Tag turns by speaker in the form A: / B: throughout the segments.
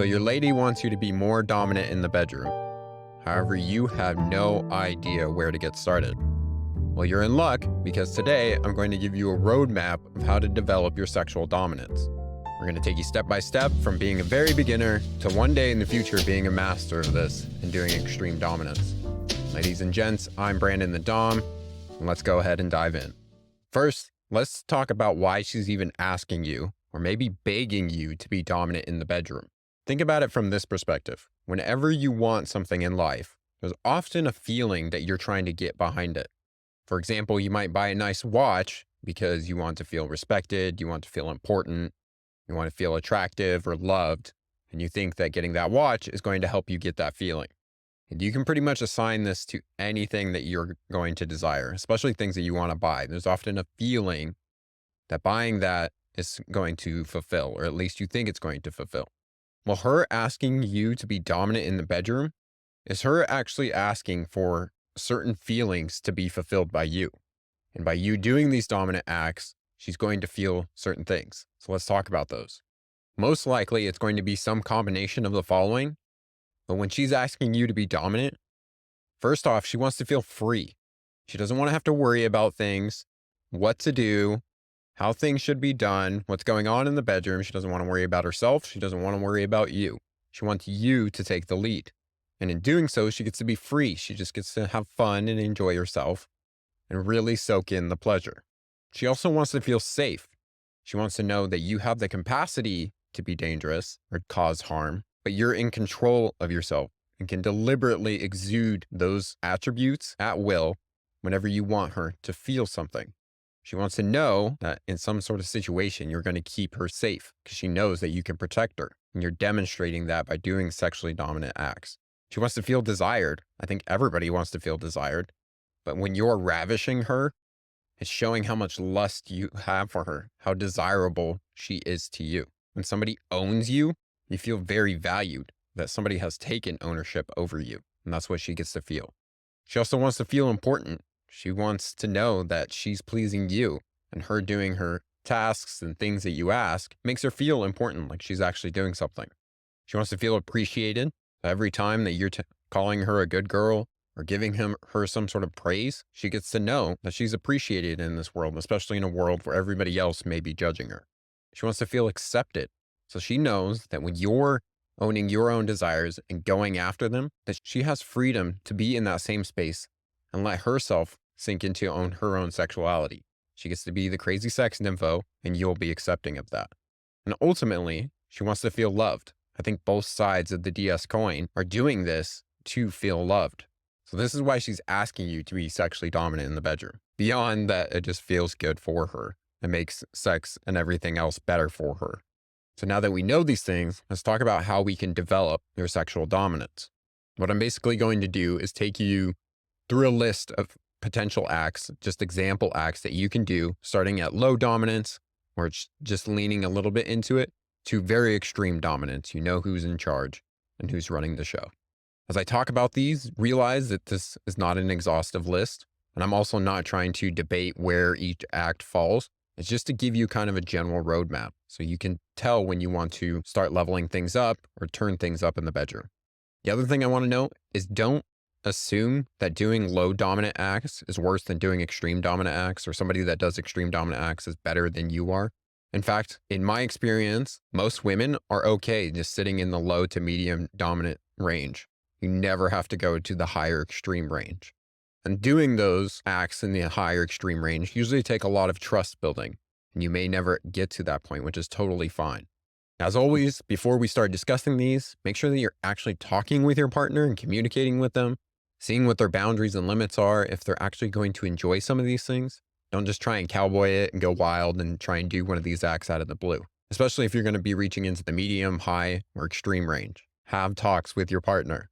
A: So your lady wants you to be more dominant in the bedroom. However, you have no idea where to get started. Well, you're in luck because today I'm going to give you a roadmap of how to develop your sexual dominance. We're going to take you step by step from being a very beginner to one day in the future being a master of this and doing extreme dominance. Ladies and gents, I'm Brandon the Dom, and let's go ahead and dive in. First, let's talk about why she's even asking you, or maybe begging you to be dominant in the bedroom. Think about it from this perspective. Whenever you want something in life, there's often a feeling that you're trying to get behind it. For example, you might buy a nice watch because you want to feel respected, you want to feel important, you want to feel attractive or loved, and you think that getting that watch is going to help you get that feeling. And you can pretty much assign this to anything that you're going to desire, especially things that you want to buy. There's often a feeling that buying that is going to fulfill, or at least you think it's going to fulfill. Well, her asking you to be dominant in the bedroom is her actually asking for certain feelings to be fulfilled by you. And by you doing these dominant acts, she's going to feel certain things. So let's talk about those. Most likely, it's going to be some combination of the following. But when she's asking you to be dominant, first off, she wants to feel free. She doesn't want to have to worry about things, what to do, how things should be done, what's going on in the bedroom. She doesn't want to worry about herself. She doesn't want to worry about you. She wants you to take the lead. And in doing so, she gets to be free. She just gets to have fun and enjoy herself and really soak in the pleasure. She also wants to feel safe. She wants to know that you have the capacity to be dangerous or cause harm, but you're in control of yourself and can deliberately exude those attributes at will whenever you want her to feel something. She wants to know that in some sort of situation, you're going to keep her safe because she knows that you can protect her. And you're demonstrating that by doing sexually dominant acts. She wants to feel desired. I think everybody wants to feel desired. But when you're ravishing her, it's showing how much lust you have for her, how desirable she is to you. When somebody owns you, you feel very valued, that somebody has taken ownership over you. And that's what she gets to feel. She also wants to feel important. She wants to know that she's pleasing you, and her doing her tasks and things that you ask makes her feel important, like she's actually doing something. She wants to feel appreciated. Every time that you're calling her a good girl or giving her some sort of praise, she gets to know that she's appreciated in this world, especially in a world where everybody else may be judging her. She wants to feel accepted. So she knows that when you're owning your own desires and going after them, that she has freedom to be in that same space and let herself sink into her own sexuality. She gets to be the crazy sex nympho, and you'll be accepting of that. And ultimately, she wants to feel loved. I think both sides of the DS coin are doing this to feel loved. So this is why she's asking you to be sexually dominant in the bedroom. Beyond that, it just feels good for her. It makes sex and everything else better for her. So now that we know these things, let's talk about how we can develop your sexual dominance. What I'm basically going to do is take you through a list of potential acts, just example acts that you can do, starting at low dominance, or it's just leaning a little bit into it, to very extreme dominance. You know who's in charge and who's running the show. As I talk about these, realize that this is not an exhaustive list, and I'm also not trying to debate where each act falls. It's just to give you kind of a general roadmap so you can tell when you want to start leveling things up or turn things up in the bedroom. The other thing I want to note is don't assume that doing low dominant acts is worse than doing extreme dominant acts, or somebody that does extreme dominant acts is better than you are. In fact, in my experience, most women are okay just sitting in the low to medium dominant range. You never have to go to the higher extreme range. And doing those acts in the higher extreme range usually take a lot of trust building, and you may never get to that point, which is totally fine. As always, before we start discussing these, make sure that you're actually talking with your partner and communicating with them, seeing what their boundaries and limits are, if they're actually going to enjoy some of these things. Don't just try and cowboy it and go wild and try and do one of these acts out of the blue, especially if you're going to be reaching into the medium, high, or extreme range. Have talks with your partner.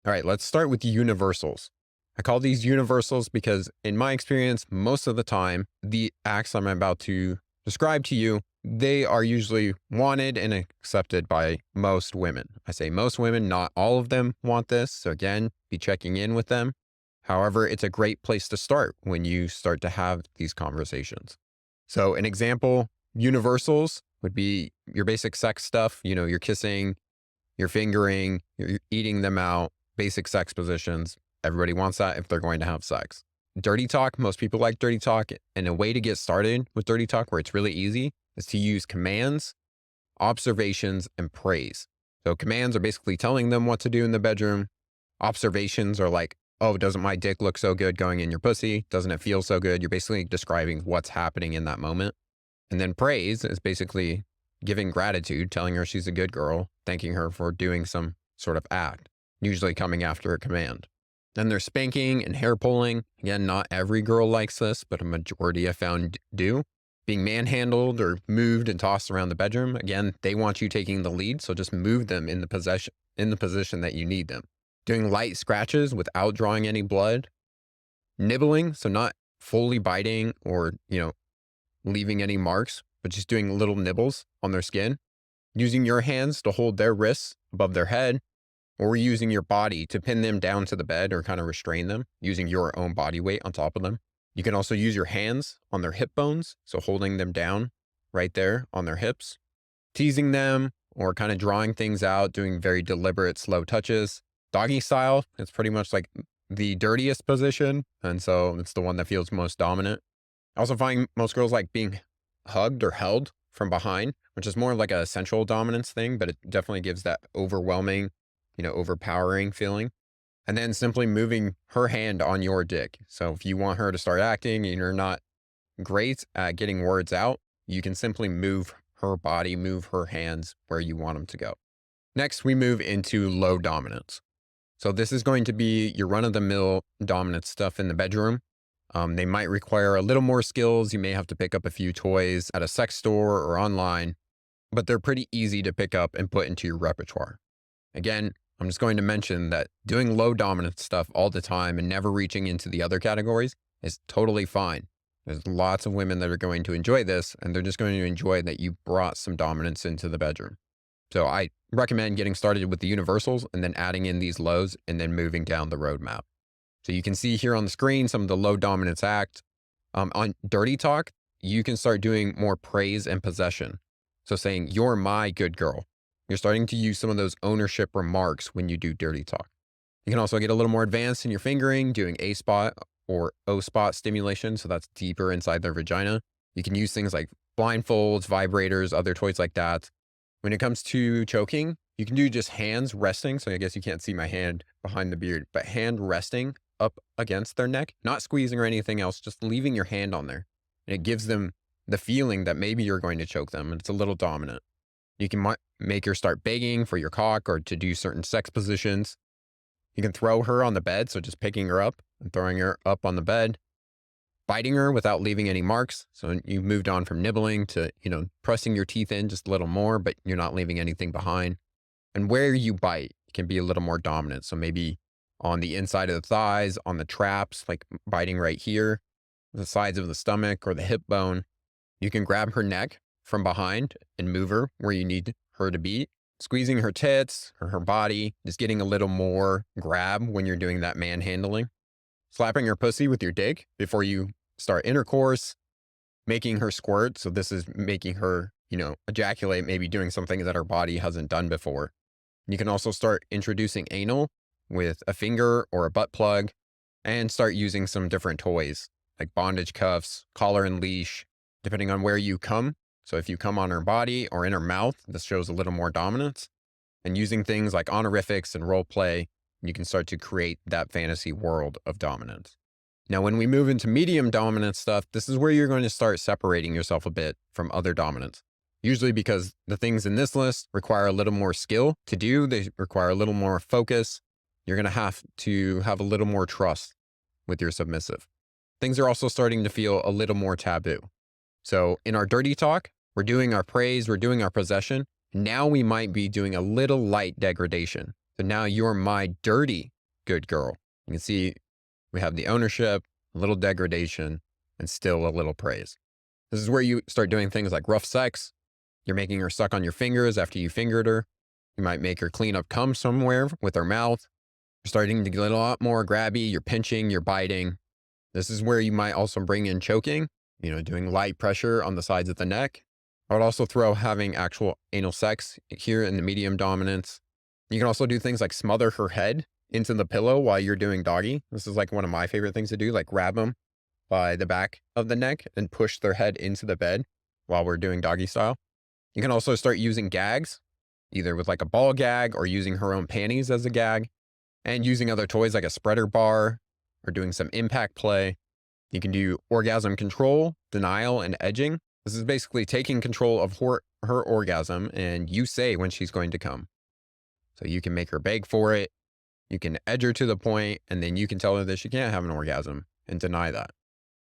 A: All right, let's start with the universals. I call these universals because in my experience, most of the time, the acts I'm about to describe to you, they are usually wanted and accepted by most women. I say most women, not all of them want this. So again, be checking in with them. However, it's a great place to start when you start to have these conversations. So an example, universals would be your basic sex stuff. You know, you're kissing, You're fingering, you're eating them out, basic sex positions. Everybody wants that if they're going to have sex. Dirty talk, most people like dirty talk. And a way to get started with dirty talk where it's really easy is to use commands, observations, and praise. So commands are basically telling them what to do in the bedroom. Observations are like, oh, doesn't my dick look so good going in your pussy? Doesn't it feel so good? You're basically describing what's happening in that moment. And then praise is basically giving gratitude, telling her she's a good girl, thanking her for doing some sort of act, usually coming after a command. Then there's spanking and hair pulling. Again, not every girl likes this, but a majority I found do. Being manhandled or moved and tossed around the bedroom. Again, they want you taking the lead, so just move them in the position that you need them. Doing light scratches without drawing any blood. Nibbling, so not fully biting or, leaving any marks, but just doing little nibbles on their skin. Using your hands to hold their wrists above their head, or using your body to pin them down to the bed or kind of restrain them, using your own body weight on top of them. You can also use your hands on their hip bones, so holding them down right there on their hips. Teasing them or kind of drawing things out, doing very deliberate, slow touches. Doggy style, it's pretty much like the dirtiest position, and so it's the one that feels most dominant. I also find most girls like being hugged or held from behind, which is more like a sensual dominance thing, but it definitely gives that overwhelming, overpowering feeling. And then simply moving her hand on your dick. So if you want her to start acting and you're not great at getting words out, you can simply move her body, move her hands where you want them to go. Next, we move into low dominance. So this is going to be your run-of-the-mill dominant stuff in the bedroom. They might require a little more skills. You may have to pick up a few toys at a sex store or online, but they're pretty easy to pick up and put into your repertoire. Again, I'm just going to mention that doing low dominance stuff all the time and never reaching into the other categories is totally fine. There's lots of women that are going to enjoy this, and they're just going to enjoy that you brought some dominance into the bedroom. So I recommend getting started with the universals and then adding in these lows and then moving down the roadmap. So you can see here on the screen some of the low dominance act. On dirty talk, you can start doing more praise and possession. So saying, you're my good girl. You're starting to use some of those ownership remarks when you do dirty talk. You can also get a little more advanced in your fingering, doing A spot or O spot stimulation. So that's deeper inside their vagina. You can use things like blindfolds, vibrators, other toys like that. When it comes to choking, you can do just hands resting. So I guess you can't see my hand behind the beard, but hand resting up against their neck, not squeezing or anything else, just leaving your hand on there. And it gives them the feeling that maybe you're going to choke them, and it's a little dominant. You can make her start begging for your cock or to do certain sex positions. You can throw her on the bed, so just picking her up and throwing her up on the bed. Biting her without leaving any marks. So you've moved on from nibbling to, pressing your teeth in just a little more, but you're not leaving anything behind. And where you bite can be a little more dominant. So maybe on the inside of the thighs, on the traps, like biting right here, the sides of the stomach or the hip bone. You can grab her neck from behind and move her where you need her to be. Squeezing her tits or her body, just getting a little more grab when you're doing that manhandling. Slapping her pussy with your dick before you start intercourse. Making her squirt. So this is making her, ejaculate, maybe doing something that her body hasn't done before. You can also start introducing anal with a finger or a butt plug and start using some different toys like bondage cuffs, collar and leash, depending on where you come. So if you come on her body or in her mouth, this shows a little more dominance. And using things like honorifics and role play, you can start to create that fantasy world of dominance. Now, when we move into medium dominance stuff, this is where you're going to start separating yourself a bit from other dominance. Usually because the things in this list require a little more skill to do. They require a little more focus. You're going to have a little more trust with your submissive. Things are also starting to feel a little more taboo. So in our dirty talk, we're doing our praise, we're doing our possession. Now we might be doing a little light degradation. So now you're my dirty good girl. You can see we have the ownership, a little degradation, and still a little praise. This is where you start doing things like rough sex. You're making her suck on your fingers after you fingered her. You might make her clean up cum somewhere with her mouth. You're starting to get a lot more grabby. You're pinching, you're biting. This is where you might also bring in choking, doing light pressure on the sides of the neck. I would also throw having actual anal sex here in the medium dominance. You can also do things like smother her head into the pillow while you're doing doggy. This is like one of my favorite things to do, like grab them by the back of the neck and push their head into the bed while we're doing doggy style. You can also start using gags, either with like a ball gag or using her own panties as a gag, and using other toys like a spreader bar or doing some impact play. You can do orgasm control, denial, and edging. This is basically taking control of her orgasm, and you say when she's going to come. So you can make her beg for it. You can edge her to the point, and then you can tell her that she can't have an orgasm and deny that.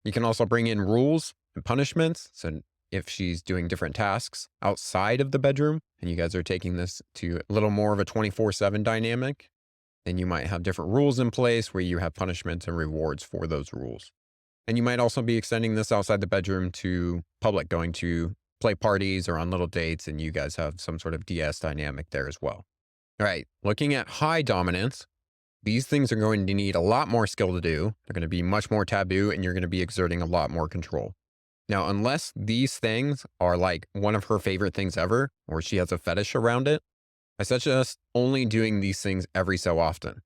A: You can also bring in rules and punishments. So if she's doing different tasks outside of the bedroom, and you guys are taking this to a little more of a 24/7 dynamic, then you might have different rules in place where you have punishments and rewards for those rules. And you might also be extending this outside the bedroom to public, going to play parties or on little dates, and you guys have some sort of DS dynamic there as well. All right, looking at high dominance, these things are going to need a lot more skill to do. They're going to be much more taboo, and you're going to be exerting a lot more control. Now, unless these things are like one of her favorite things ever, or she has a fetish around it, I suggest only doing these things every so often,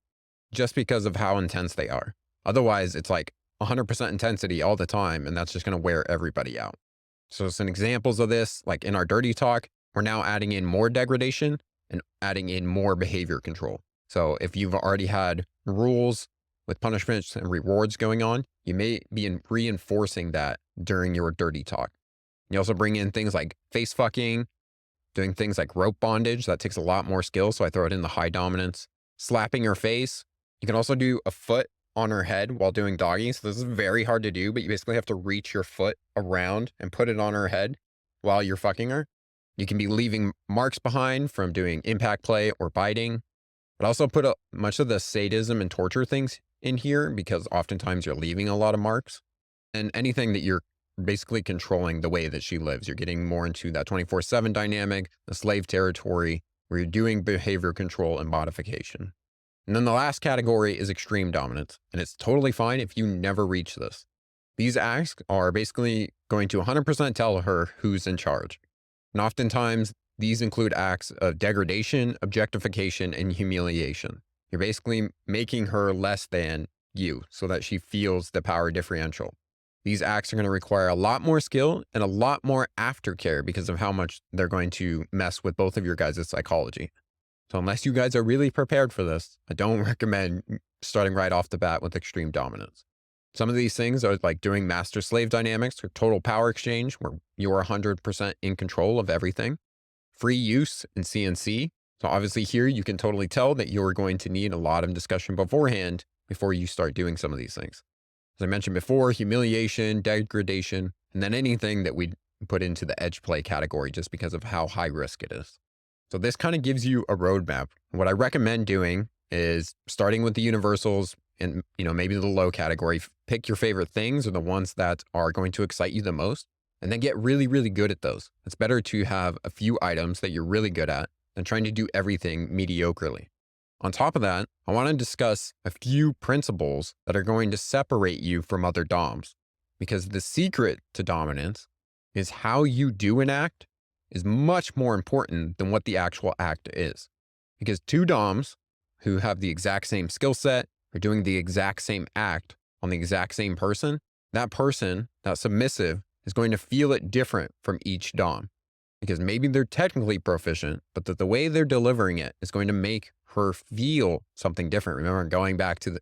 A: just because of how intense they are. Otherwise, it's like 100% intensity all the time, and that's just going to wear everybody out. So some examples of this, like in our dirty talk, we're now adding in more degradation and adding in more behavior control. So if you've already had rules with punishments and rewards going on, you may be reinforcing that during your dirty talk. You also bring in things like face fucking, doing things like rope bondage. That takes a lot more skill, so I throw it in the high dominance. Slapping her face. You can also do a foot on her head while doing doggy. So this is very hard to do, but you basically have to reach your foot around and put it on her head while you're fucking her. You can be leaving marks behind from doing impact play or biting, but also put much of the sadism and torture things in here because oftentimes you're leaving a lot of marks, and anything that you're basically controlling the way that she lives. You're getting more into that 24/7 dynamic, the slave territory, where you're doing behavior control and modification. And then the last category is extreme dominance, and it's totally fine if you never reach this. These acts are basically going to 100% tell her who's in charge. And oftentimes, these include acts of degradation, objectification, and humiliation. You're basically making her less than you so that she feels the power differential. These acts are going to require a lot more skill and a lot more aftercare because of how much they're going to mess with both of your guys' psychology. So unless you guys are really prepared for this, I don't recommend starting right off the bat with extreme dominance. Some of these things are like doing master-slave dynamics or total power exchange, where you are 100% in control of everything. Free use in CNC. So obviously here you can totally tell that you're going to need a lot of discussion beforehand before you start doing some of these things. As I mentioned before, humiliation, degradation, and then anything that we put into the edge play category just because of how high risk it is. So this kind of gives you a roadmap. What I recommend doing is starting with the universals and, maybe the low category. Pick your favorite things or the ones that are going to excite you the most, and then get really, really good at those. It's better to have a few items that you're really good at than trying to do everything mediocrely. On top of that, I want to discuss a few principles that are going to separate you from other DOMs, because the secret to dominance is how you do an act is much more important than what the actual act is. Because two DOMs who have the exact same skill set are doing the exact same act on the exact same person, that submissive, is going to feel it different from each DOM. Because maybe they're technically proficient, but the way they're delivering it is going to make her feel something different. Remember, going back to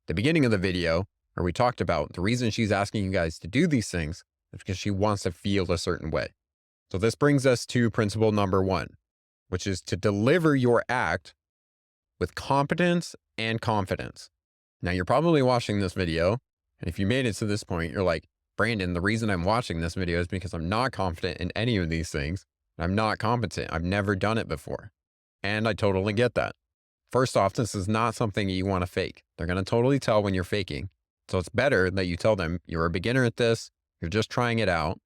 A: the beginning of the video where we talked about the reason she's asking you guys to do these things is because she wants to feel a certain way. So this brings us to principle number 1, which is to deliver your act with competence and confidence. Now, you're probably watching this video, and if you made it to this point, you're like, Brandon, the reason I'm watching this video is because I'm not confident in any of these things. I'm not competent. I've never done it before. And I totally get that. First off, this is not something you want to fake. They're going to totally tell when you're faking. So it's better that you tell them you're a beginner at this, you're just trying it out,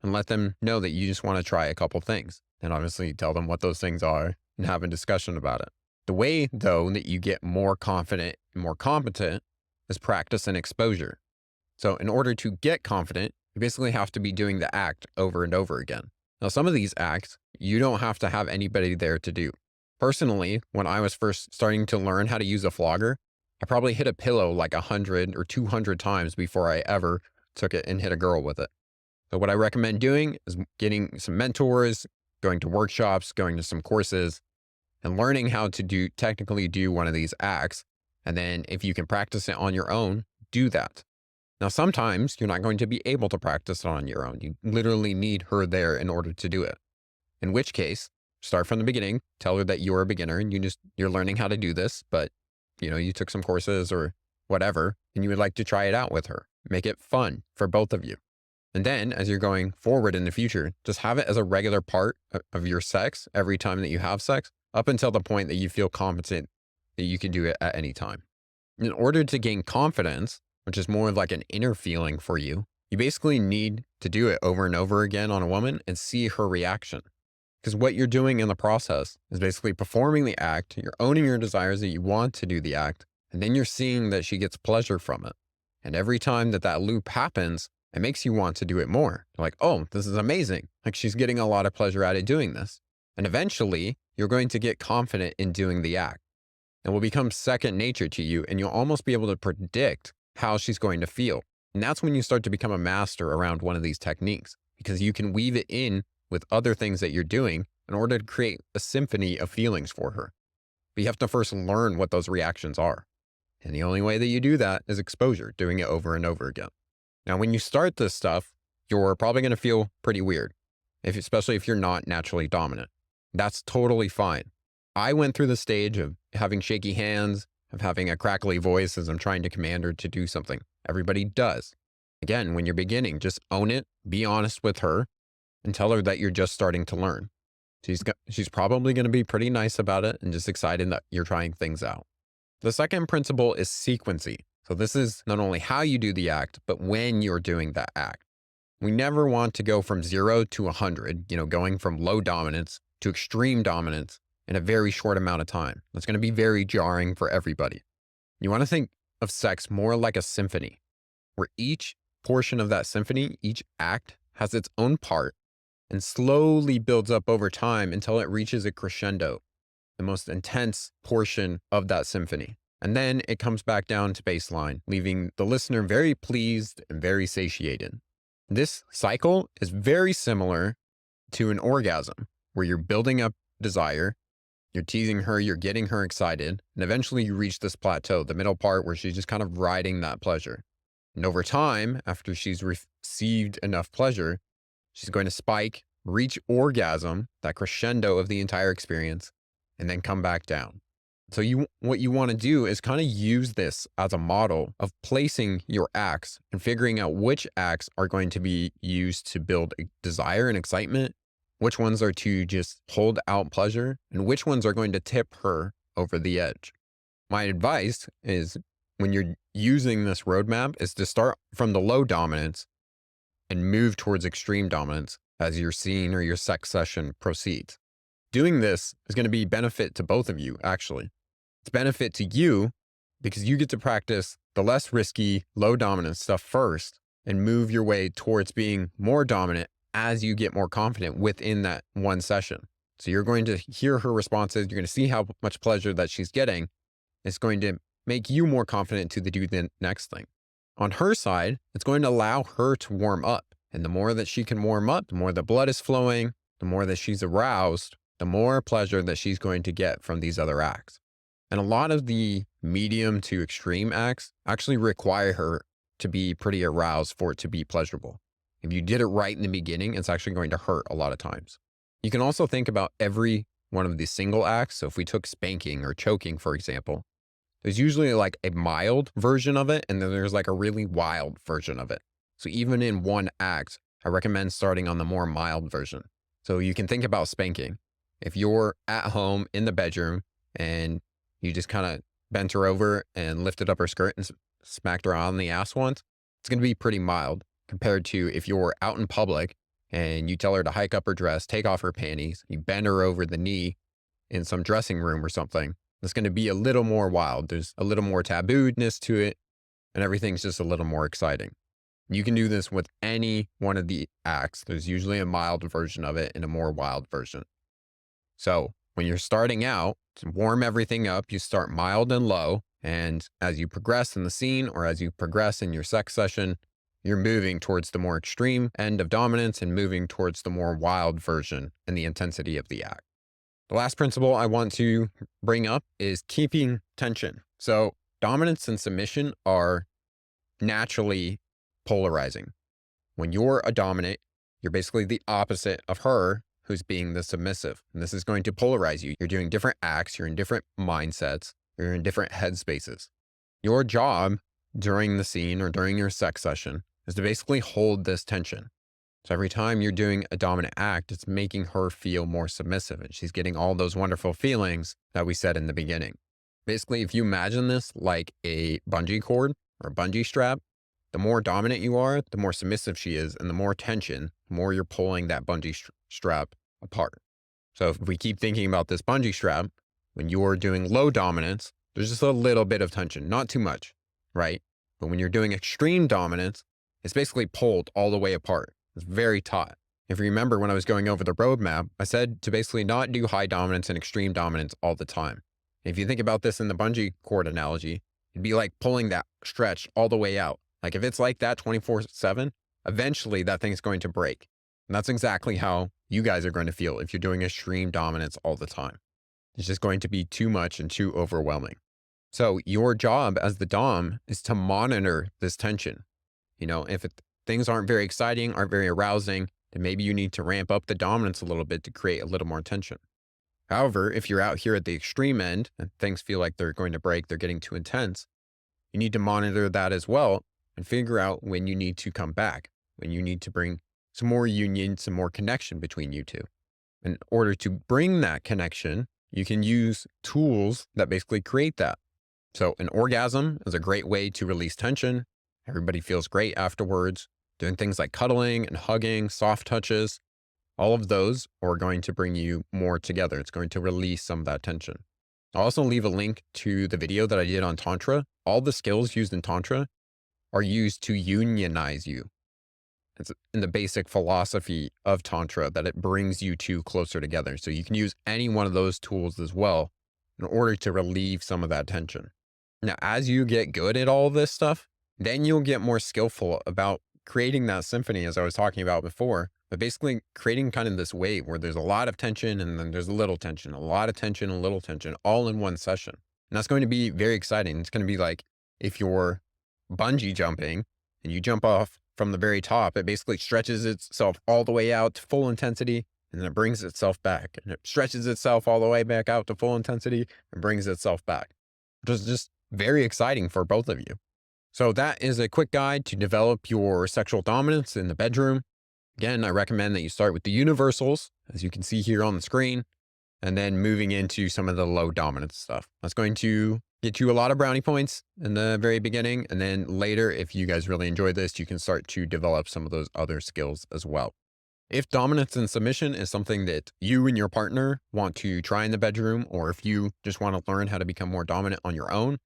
A: and let them know that you just want to try a couple things. And obviously tell them what those things are and have a discussion about it. The way, though, that you get more confident and more competent is practice and exposure. So in order to get confident, you basically have to be doing the act over and over again. Now, some of these acts, you don't have to have anybody there to do. Personally, when I was first starting to learn how to use a flogger, I probably hit a pillow like 100 or 200 times before I ever took it and hit a girl with it. So what I recommend doing is getting some mentors, going to workshops, going to some courses, and learning how to technically do one of these acts. And then if you can practice it on your own, do that. Now, sometimes you're not going to be able to practice it on your own. You literally need her there in order to do it. In which case, start from the beginning, tell her that you're a beginner and you're learning how to do this, but you took some courses or whatever, and you would like to try it out with her. Make it fun for both of you. And then as you're going forward in the future, just have it as a regular part of your sex every time that you have sex, up until the point that you feel competent that you can do it at any time. In order to gain confidence, which is more of like an inner feeling for you, you basically need to do it over and over again on a woman and see her reaction. Because what you're doing in the process is basically performing the act, you're owning your desires that you want to do the act, and then you're seeing that she gets pleasure from it. And every time that loop happens, it makes you want to do it more. You're like, oh, this is amazing. Like, she's getting a lot of pleasure out of doing this. And eventually, you're going to get confident in doing the act. It will become second nature to you, and you'll almost be able to predict how she's going to feel. And that's when you start to become a master around one of these techniques, because you can weave it in with other things that you're doing in order to create a symphony of feelings for her. But you have to first learn what those reactions are. And the only way that you do that is exposure, doing it over and over again. Now, when you start this stuff, you're probably going to feel pretty weird, especially if you're not naturally dominant. That's totally fine. I went through the stage of having shaky hands, of having a crackly voice as I'm trying to command her to do something. Everybody does. Again, when you're beginning, just own it, be honest with her, and tell her that you're just starting to learn. She's probably going to be pretty nice about it and just excited that you're trying things out. The second principle is sequencing. So this is not only how you do the act, but when you're doing that act. We never want to go from 0 to 100, going from low dominance to extreme dominance in a very short amount of time. That's going to be very jarring for everybody. You want to think of sex more like a symphony, where each portion of that symphony, each act, has its own part and slowly builds up over time until it reaches a crescendo, the most intense portion of that symphony. And then it comes back down to baseline, leaving the listener very pleased and very satiated. This cycle is very similar to an orgasm, where you're building up desire, you're teasing her, you're getting her excited, and eventually you reach this plateau, the middle part where she's just kind of riding that pleasure. And over time, after she's received enough pleasure, she's going to spike, reach orgasm, that crescendo of the entire experience, and then come back down. So what you want to do is kind of use this as a model of placing your acts and figuring out which acts are going to be used to build desire and excitement, which ones are to just hold out pleasure, and which ones are going to tip her over the edge. My advice is, when you're using this roadmap, is to start from the low dominance and move towards extreme dominance as your scene or your sex session proceeds. Doing this is going to be benefit to both of you, actually. It's benefit to you because you get to practice the less risky, low dominance stuff first and move your way towards being more dominant as you get more confident within that one session. So you're going to hear her responses. You're going to see how much pleasure that she's getting. It's going to make you more confident to do the next thing. On her side, it's going to allow her to warm up. And the more that she can warm up, the more the blood is flowing, the more that she's aroused, the more pleasure that she's going to get from these other acts. And a lot of the medium to extreme acts actually require her to be pretty aroused for it to be pleasurable. If you did it right in the beginning, it's actually going to hurt a lot of times. You can also think about every one of these single acts. So if we took spanking or choking, for example, there's usually like a mild version of it, and then there's like a really wild version of it. So even in one act, I recommend starting on the more mild version. So you can think about spanking. If you're at home in the bedroom and you just kind of bent her over and lifted up her skirt and smacked her on the ass once, it's going to be pretty mild compared to if you're out in public and you tell her to hike up her dress, take off her panties, you bend her over the knee in some dressing room or something. It's going to be a little more wild. There's a little more tabooedness to it, and everything's just a little more exciting. You can do this with any one of the acts. There's usually a mild version of it and a more wild version. So When you're starting out, to warm everything up, you start mild and low. And as you progress in the scene or as you progress in your sex session, you're moving towards the more extreme end of dominance and moving towards the more wild version and the intensity of the act. The last principle I want to bring up is keeping tension. So, dominance and submission are naturally polarizing. When you're a dominant, you're basically the opposite of her who's being the submissive. And this is going to polarize you. You're doing different acts, you're in different mindsets, you're in different headspaces. Your job during the scene or during your sex session is to basically hold this tension. So every time you're doing a dominant act, it's making her feel more submissive and she's getting all those wonderful feelings that we said in the beginning. Basically, if you imagine this like a bungee cord or a bungee strap, the more dominant you are, the more submissive she is, and the more tension, the more you're pulling that bungee strap apart. So if we keep thinking about this bungee strap, when you're doing low dominance, there's just a little bit of tension, not too much, right? But when you're doing extreme dominance, it's basically pulled all the way apart. It's very taut. If you remember when I was going over the roadmap, I said to basically not do high dominance and extreme dominance all the time. If you think about this in the bungee cord analogy, it'd be like pulling that stretch all the way out. Like if it's like that 24/7, eventually that thing's going to break. And that's exactly how you guys are going to feel if you're doing extreme dominance all the time. It's just going to be too much and too overwhelming. So your job as the dom is to monitor this tension. If things aren't very exciting, aren't very arousing, then maybe you need to ramp up the dominance a little bit to create a little more tension. However, if you're out here at the extreme end and things feel like they're going to break, they're getting too intense, you need to monitor that as well and figure out when you need to come back, when you need to bring some more union, some more connection between you two. In order to bring that connection, you can use tools that basically create that. So an orgasm is a great way to release tension. Everybody feels great afterwards. Doing things like cuddling and hugging, soft touches, all of those are going to bring you more together. It's going to release some of that tension. I'll also leave a link to the video that I did on Tantra. All the skills used in Tantra are used to unionize you. It's in the basic philosophy of Tantra that it brings you two closer together. So you can use any one of those tools as well in order to relieve some of that tension. Now, as you get good at all of this stuff, then you'll get more skillful about creating that symphony, as I was talking about before, but basically creating kind of this wave where there's a lot of tension and then there's a little tension, a lot of tension, a little tension, all in one session. And that's going to be very exciting. It's going to be like if you're bungee jumping and you jump off from the very top, it basically stretches itself all the way out to full intensity and then it brings itself back and it stretches itself all the way back out to full intensity and brings itself back. Which is just very exciting for both of you. So that is a quick guide to develop your sexual dominance in the bedroom. Again, I recommend that you start with the universals, as you can see here on the screen, and then moving into some of the low dominance stuff. That's going to get you a lot of brownie points in the very beginning. And then later, if you guys really enjoy this, you can start to develop some of those other skills as well. If dominance and submission is something that you and your partner want to try in the bedroom, or if you just want to learn how to become more dominant on your own,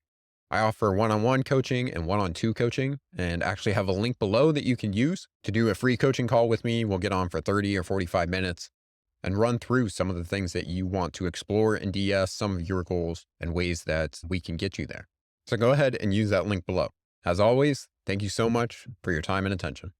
A: I offer one-on-one coaching and one-on-two coaching, and actually have a link below that you can use to do a free coaching call with me. We'll get on for 30 or 45 minutes and run through some of the things that you want to explore in DS, some of your goals and ways that we can get you there. So go ahead and use that link below. As always, thank you so much for your time and attention.